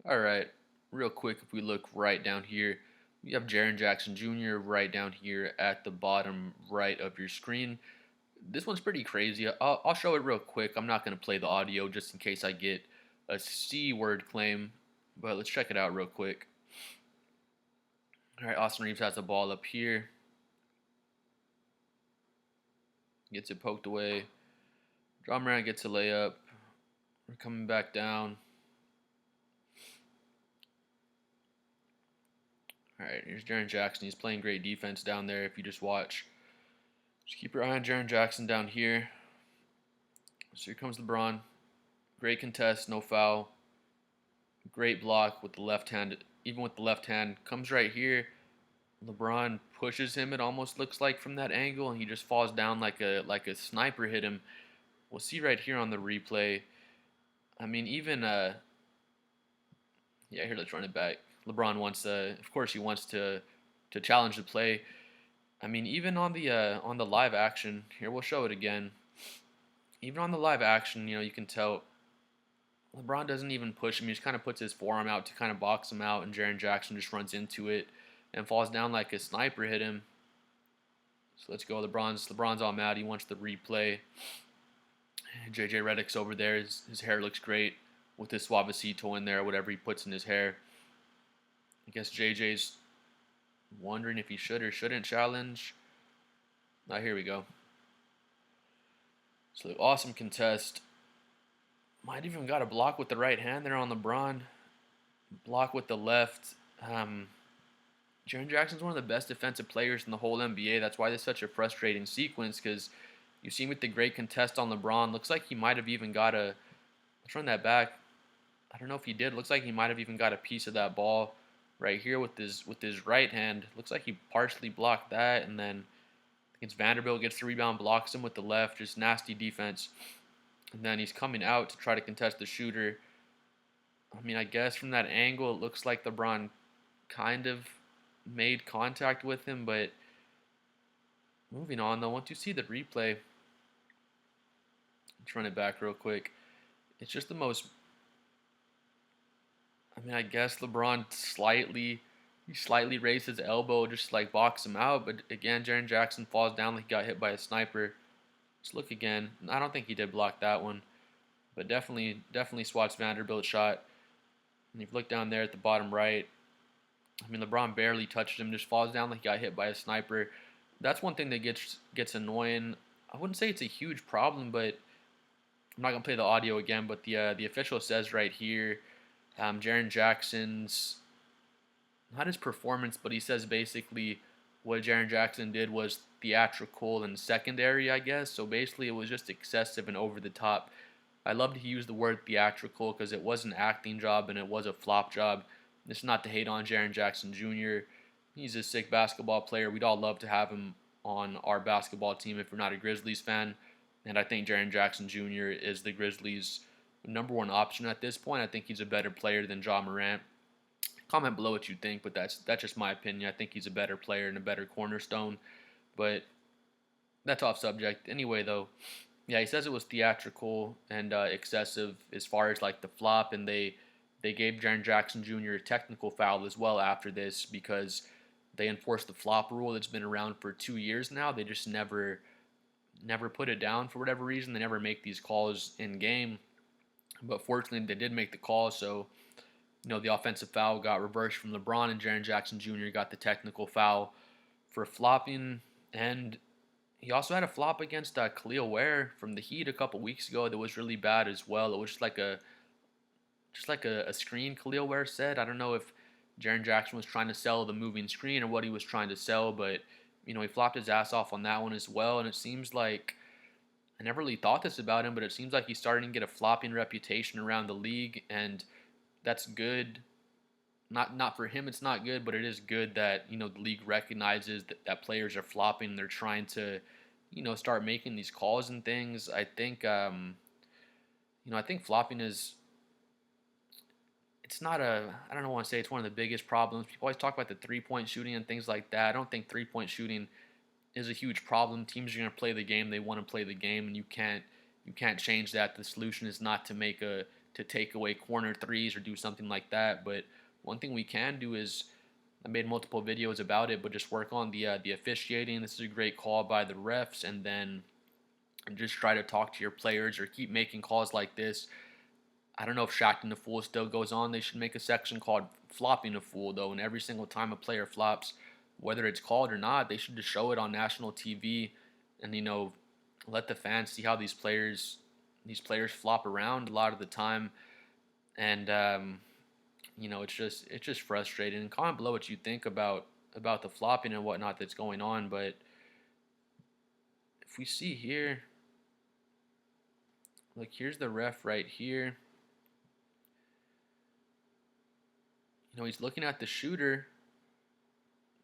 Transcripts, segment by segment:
All right, real quick, if we look right down here, we have Jaren Jackson Jr. right down here at the bottom right of your screen. This one's pretty crazy. I'll show it real quick. I'm not going to play the audio just in case I get a C word claim, but let's check it out real quick. All right, Austin Reeves has the ball up here, gets it poked away. John Morant gets a layup. We're coming back down. All right, here's Jaren Jackson. He's playing great defense down there. If you just watch, just keep your eye on Jaren Jackson down here. So here comes LeBron. Great contest, no foul. Great block with the left hand. Even with the left hand, comes right here. LeBron pushes him. It almost looks like from that angle, and he just falls down like a sniper hit him. We'll see right here on the replay. I mean, even yeah, here let's run it back. LeBron wants of course he wants to challenge the play. I mean, even on the live action, here we'll show it again. Even on the live action, you can tell LeBron doesn't even push him. He just kind of puts his forearm out to kind of box him out, and Jaren Jackson just runs into it and falls down like a sniper hit him. So let's go. LeBron's all mad. He wants the replay. JJ Redick's over there. His hair looks great with his Suavecito in there, whatever he puts in his hair. I guess JJ's wondering if he should or shouldn't challenge. Now here we go. So awesome contest. Might even got a block with the right hand there on LeBron. Block with the left. Jaren Jackson's one of the best defensive players in the whole NBA. That's why this is such a frustrating sequence, because you see with the great contest on LeBron, looks like he might have even got a. Let's run that back. I don't know if he did. Looks like he might have even got a piece of that ball right here with his right hand. Looks like he partially blocked that, and then against Vanderbilt gets the rebound, blocks him with the left. Just nasty defense. And then he's coming out to try to contest the shooter. I mean, I guess from that angle, it looks like LeBron kind of made contact with him, but moving on though, once you see the replay, let's run it back real quick. It's just the most. I mean, I guess LeBron slightly raised his elbow just to, like, box him out, but again, Jaren Jackson falls down like he got hit by a sniper. Let's look again. I don't think he did block that one, but definitely swats Vanderbilt's shot. And if you look down there at the bottom right, I mean, LeBron barely touched him, just falls down like he got hit by a sniper. That's one thing that gets annoying. I wouldn't say it's a huge problem, but I'm not gonna play the audio again. But the official says right here, Jaren Jackson's not his performance, but he says basically what Jaren Jackson did was theatrical and secondary, I guess. So basically, it was just excessive and over the top. I love to use the word theatrical because it was an acting job and it was a flop job. It's not to hate on Jaren Jackson Jr. He's a sick basketball player. We'd all love to have him on our basketball team if we're not a Grizzlies fan. And I think Jaren Jackson Jr. is the Grizzlies' number one option at this point. I think he's a better player than Ja Morant. Comment below what you think, but that's just my opinion. I think he's a better player and a better cornerstone. But that's off subject. Anyway, though, yeah, he says it was theatrical and excessive as far as like the flop, and they gave Jaren Jackson Jr. a technical foul as well after this because they enforced the flop rule that's been around for 2 years now. They just never put it down for whatever reason. They never make these calls in game, but fortunately they did make the call. So the offensive foul got reversed from LeBron, and Jaren Jackson Jr. got the technical foul for flopping. And he also had a flop against Khalil Ware from the Heat a couple weeks ago that was really bad as well. It was just like a screen, Khalil Ware said. I don't know if Jaren Jackson was trying to sell the moving screen or what he was trying to sell, but he flopped his ass off on that one as well. And it seems like I never really thought this about him, but it seems like he's starting to get a flopping reputation around the league, and that's good. Not for him, it's not good, but it is good that the league recognizes that players are flopping. They're trying to start making these calls and things. I think flopping is it's not a I don't want to say it's one of the biggest problems. People always talk about the 3-point shooting and things like that. I don't think 3-point shooting is a huge problem. Teams are going to play the game they want to play the game, and you can't change that. The solution is not to make a to take away corner threes or do something like that. But one thing we can do is, I made multiple videos about it, but just work on the officiating. This is a great call by the refs, and then just try to talk to your players or keep making calls like this. I don't know if shacking the fool still goes on. They should make a section called flopping the fool, though, and every single time a player flops, whether it's called or not, they should just show it on national TV, and let the fans see how these players flop around a lot of the time. And it's just frustrating. And comment below what you think about the flopping and whatnot that's going on. But if we see here, like, here's the ref right here. He's looking at the shooter,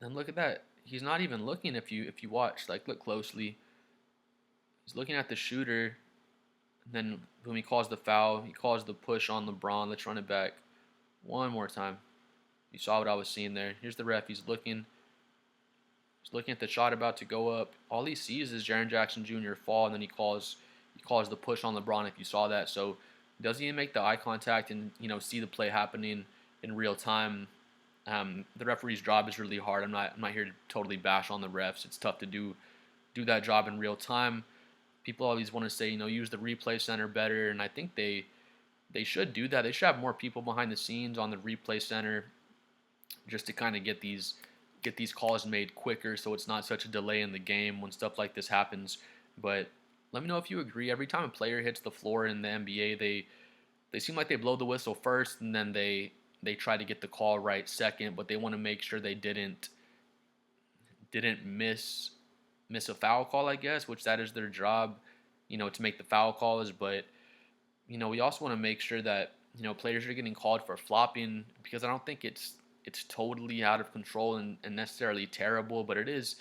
and look at that. He's not even looking. If you watch, like, look closely. He's looking at the shooter, and then when he calls the foul, he calls the push on LeBron. Let's run it back one more time. You saw what I was seeing there. Here's the ref. He's looking. He's looking at the shot about to go up. All he sees is Jaren Jackson Jr. fall, and then he calls the push on LeBron. If you saw that, so he doesn't even make the eye contact and see the play happening in real time. The referee's job is really hard. I'm not here to totally bash on the refs. It's tough to do that job in real time. People always want to say, use the replay center better, and I think they should do that. They should have more people behind the scenes on the replay center, just to kind of get these calls made quicker, so it's not such a delay in the game when stuff like this happens. But let me know if you agree. Every time a player hits the floor in the NBA, they seem like they blow the whistle first, and then they try to get the call right second, but they want to make sure they didn't miss a foul call, I guess, which that is their job, to make the foul calls. But we also want to make sure that players are getting called for flopping, because I don't think it's totally out of control and necessarily terrible, but it is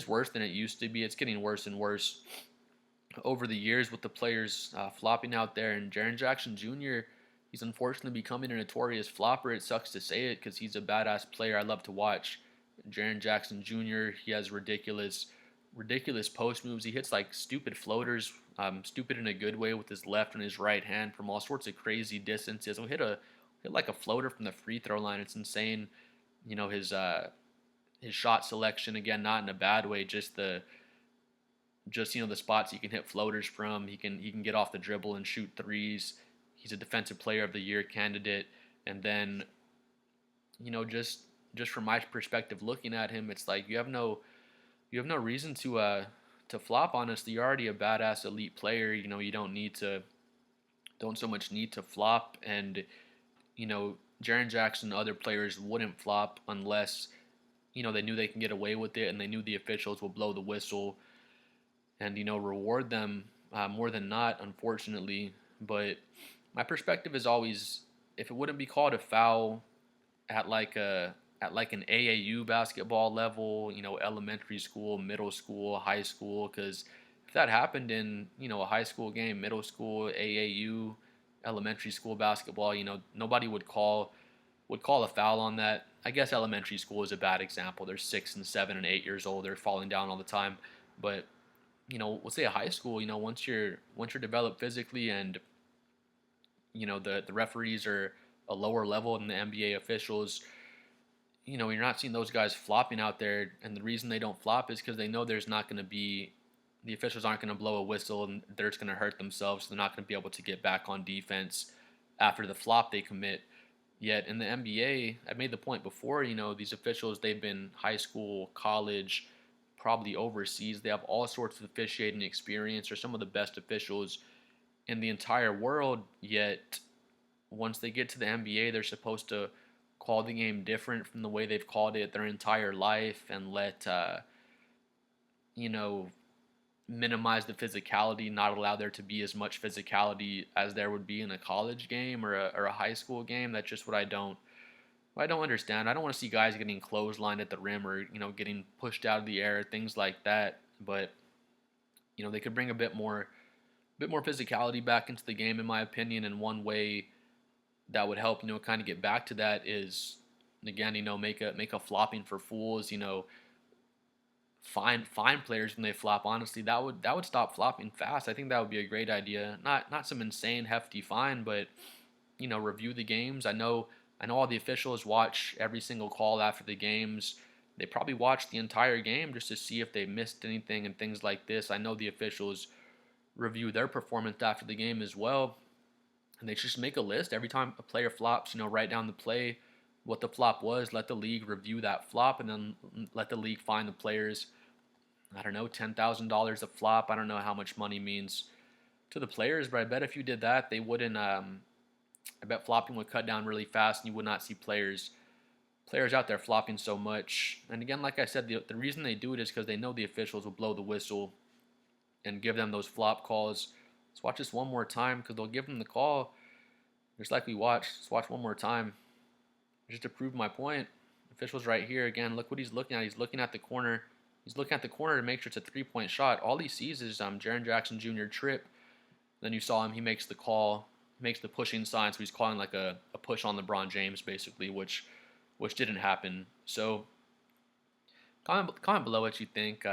worse than it used to be. It's getting worse and worse over the years with the players flopping out there. And Jaren Jackson Jr., he's unfortunately becoming a notorious flopper. It sucks to say it, because he's a badass player I love to watch. Jaren Jackson Jr., he has ridiculous post moves. He hits like stupid floaters, stupid in a good way, with his left and his right hand from all sorts of crazy distances. He'll hit like a floater from the free throw line. It's insane. His shot selection, again, not in a bad way, just the spots he can hit floaters from. He can get off the dribble and shoot threes. He's a defensive player of the year candidate. And then just from my perspective looking at him, it's like you have no reason to flop. Honestly, you're already a badass elite player. You don't so much need to flop. And Jaren Jackson and other players wouldn't flop unless they knew they can get away with it, and they knew the officials will blow the whistle and reward them more than not, unfortunately. But my perspective is always, if it wouldn't be called a foul at like an AAU basketball level, elementary school, middle school, high school, because if that happened in a high school game, middle school, AAU, elementary school basketball, nobody would call a foul on that. I guess elementary school is a bad example. They're 6 and 7 and 8 years old. They're falling down all the time. But let's say a high school, once you're developed physically, and the referees are a lower level than the NBA officials, you're not seeing those guys flopping out there. And the reason they don't flop is because they know the officials aren't going to blow a whistle, and they're just going to hurt themselves. They're not going to be able to get back on defense after the flop they commit. Yet in the NBA, I made the point before, these officials, they've been high school, college, probably overseas. They have all sorts of officiating experience. They're some of the best officials in the entire world. Yet once they get to the NBA, they're supposed to call the game different from the way they've called it their entire life, and let minimize the physicality, not allow there to be as much physicality as there would be in a college game or a high school game. That's just what I don't understand. I don't want to see guys getting clotheslined at the rim, or getting pushed out of the air, things like that. But they could bring a bit more physicality back into the game, in my opinion. And one way that would help kind of get back to that is, again, make a flopping for fools, fine players when they flop. Honestly, that would stop flopping fast. I think that would be a great idea. Not some insane hefty fine, but review the games. I know all the officials watch every single call after the games. They probably watch the entire game just to see if they missed anything and things like this. I know the officials review their performance after the game as well, and they just make a list every time a player flops. Write down the play, what the flop was. Let the league review that flop, and then let the league find the players. I don't know, $10,000 a flop. I don't know how much money means to the players, but I bet if you did that, they wouldn't. I bet flopping would cut down really fast, and you would not see players out there flopping so much. And again, like I said, the reason they do it is because they know the officials will blow the whistle and give them those flop calls. Let's watch this one more time because they'll give them the call. Just like we watched. Let's watch one more time just to prove my point. Officials right here again. Look what he's looking at. He's looking at the corner. He's looking at the corner to make sure it's a 3-point shot. All he sees is Jaren Jackson Jr. trip. Then you saw him. He makes the call. He makes the pushing sign. So he's calling like a push on LeBron James basically, which didn't happen. So comment below what you think.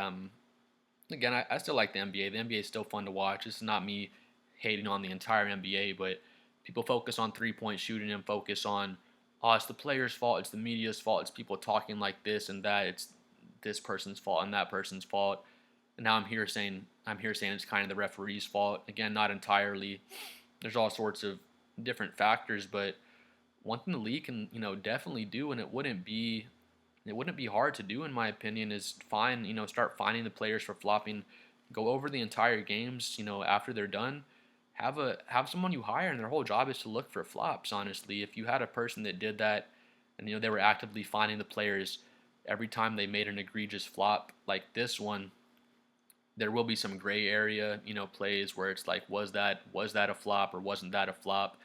Again, I still like the NBA. The NBA is still fun to watch. This is not me hating on the entire NBA, but people focus on 3-point shooting and focus on, oh, it's the player's fault, it's the media's fault, it's people talking like this and that, it's this person's fault and that person's fault. And now I'm here saying it's kind of the referee's fault. Again, not entirely. There's all sorts of different factors, but one thing the league can, definitely do, and it wouldn't be hard to do in my opinion, is start finding the players for flopping, go over the entire games, after they're done, have someone you hire and their whole job is to look for flops. Honestly, if you had a person that did that and they were actively finding the players every time they made an egregious flop like this one, there will be some gray area, plays where it's like, was that a flop or wasn't that a flop?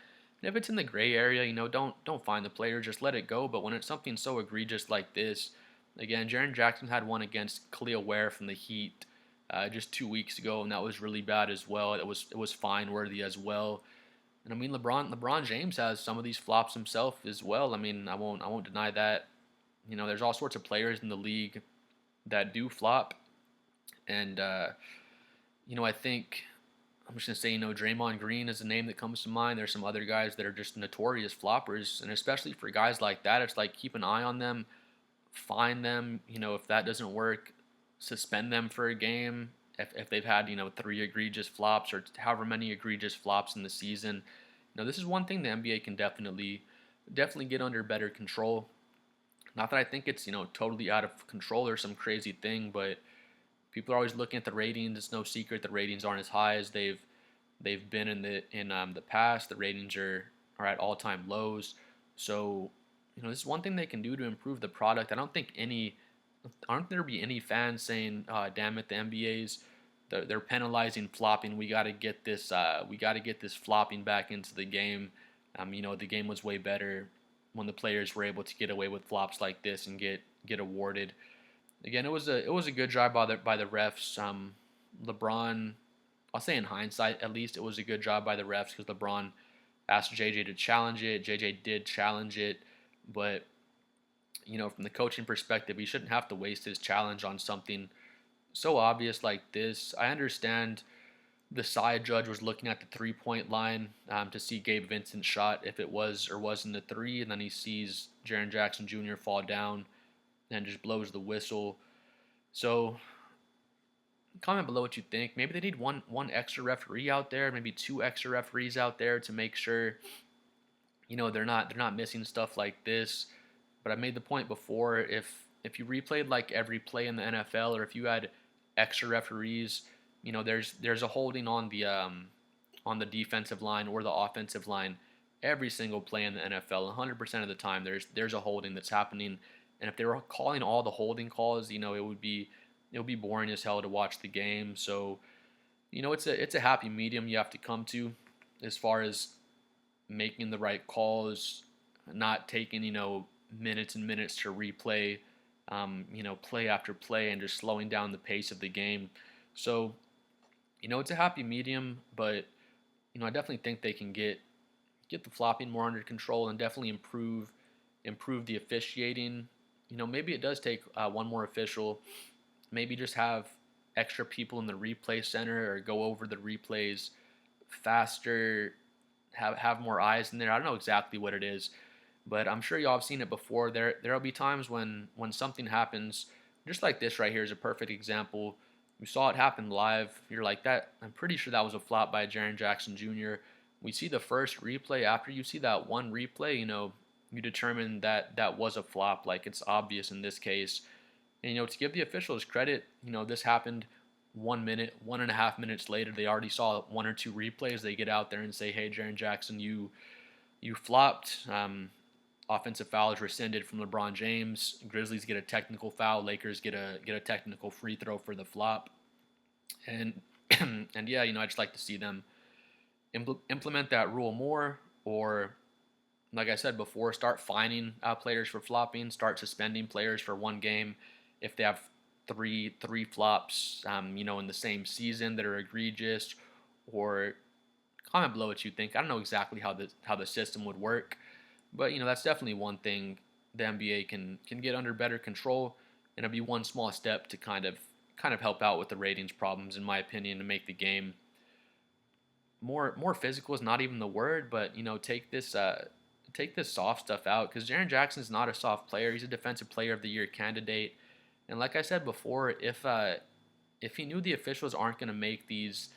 And if it's in the gray area, don't find the player, just let it go. But when it's something so egregious like this, again, Jaren Jackson had one against Khalil Ware from the Heat just 2 weeks ago, and that was really bad as well. It was fine worthy as well. And I mean, LeBron James has some of these flops himself as well. I mean, I won't deny that. There's all sorts of players in the league that do flop, and I think I'm just gonna say, Draymond Green is a name that comes to mind. There's some other guys that are just notorious floppers, and especially for guys like that, it's like keep an eye on them, find them. If that doesn't work, suspend them for a game. If they've had 3 egregious flops or however many egregious flops in the season, this is one thing the NBA can definitely get under better control. Not that I think it's totally out of control or some crazy thing, but people are always looking at the ratings. It's no secret the ratings aren't as high as they've been in the past. The ratings are at all-time lows. So, this is one thing they can do to improve the product. Aren't there be any fans saying, "Damn it, the NBA's they're penalizing flopping. We got to get this. We got to get this flopping back into the game." The game was way better when the players were able to get away with flops like this and get awarded. Again, it was a good job by the refs. LeBron, I'll say in hindsight at least, it was a good job by the refs because LeBron asked JJ to challenge it. JJ did challenge it, but from the coaching perspective, he shouldn't have to waste his challenge on something so obvious like this. I understand the side judge was looking at the 3-point line to see Gabe Vincent's shot, if it was or wasn't a 3, and then he sees Jaren Jackson Jr. fall down and just blows the whistle. So comment below what you think. Maybe they need one extra referee out there, maybe 2 extra referees out there to make sure they're not missing stuff like this. But I made the point before, if you replayed like every play in the NFL, or if you had extra referees, there's a holding on the defensive line or the offensive line every single play in the NFL. 100% of the time there's a holding that's happening. And if they were calling all the holding calls, it would be boring as hell to watch the game. So, it's a happy medium you have to come to as far as making the right calls, not taking minutes and minutes to replay, play after play, and just slowing down the pace of the game. So, it's a happy medium, but I definitely think they can get the flopping more under control and definitely improve the officiating. Maybe it does take one more official maybe just have extra people in the replay center or go over the replays faster, have more eyes in there. I don't know exactly what it is, but I'm sure y'all have seen it before. There'll be times when something happens, just like this right here is a perfect example. We saw it happen live. You're like that. I'm pretty sure that was a flop by Jaren Jackson Jr. We see the first replay. After you see that one replay, you determine that that was a flop. Like it's obvious in this case. And to give the officials credit, this happened 1 minute, 1.5 minutes later. They already saw one or two replays. They get out there and say, "Hey, Jaren Jackson, you flopped. Offensive foul is rescinded from LeBron James. Grizzlies get a technical foul. Lakers get a technical free throw for the flop." And and yeah, I just like to see them implement that rule more, or like I said before, start fining players for flopping, start suspending players for one game if they have three flops, in the same season that are egregious, or comment below what you think. I don't know exactly how the system would work, but that's definitely one thing the NBA can get under better control, and it'll be one small step to kind of help out with the ratings problems, in my opinion, to make the game more physical is not even the word, but take this soft stuff out, because Jaren Jackson is not a soft player. He's a Defensive Player of the Year candidate, and like I said before, if he knew the officials aren't going to make these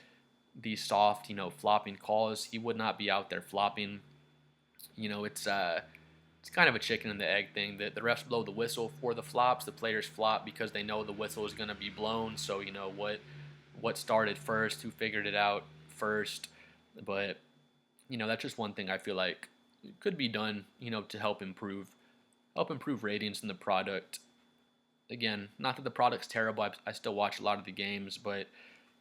soft flopping calls, he would not be out there flopping. It's kind of a chicken and the egg thing. That the refs blow the whistle for the flops, the players flop because they know the whistle is going to be blown. So what started first, who figured it out first, but that's just one thing I feel like could be done, to help improve ratings in the product. Again, not that the product's terrible. I still watch a lot of the games, but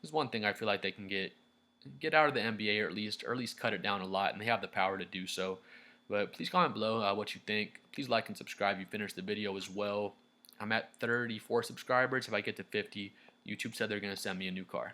there's one thing I feel like they can get out of the NBA, or at least cut it down a lot, and they have the power to do so. But please comment below what you think. Please like and subscribe if you finished the video as well. I'm at 34 subscribers. If I get to 50, YouTube said they're going to send me a new car.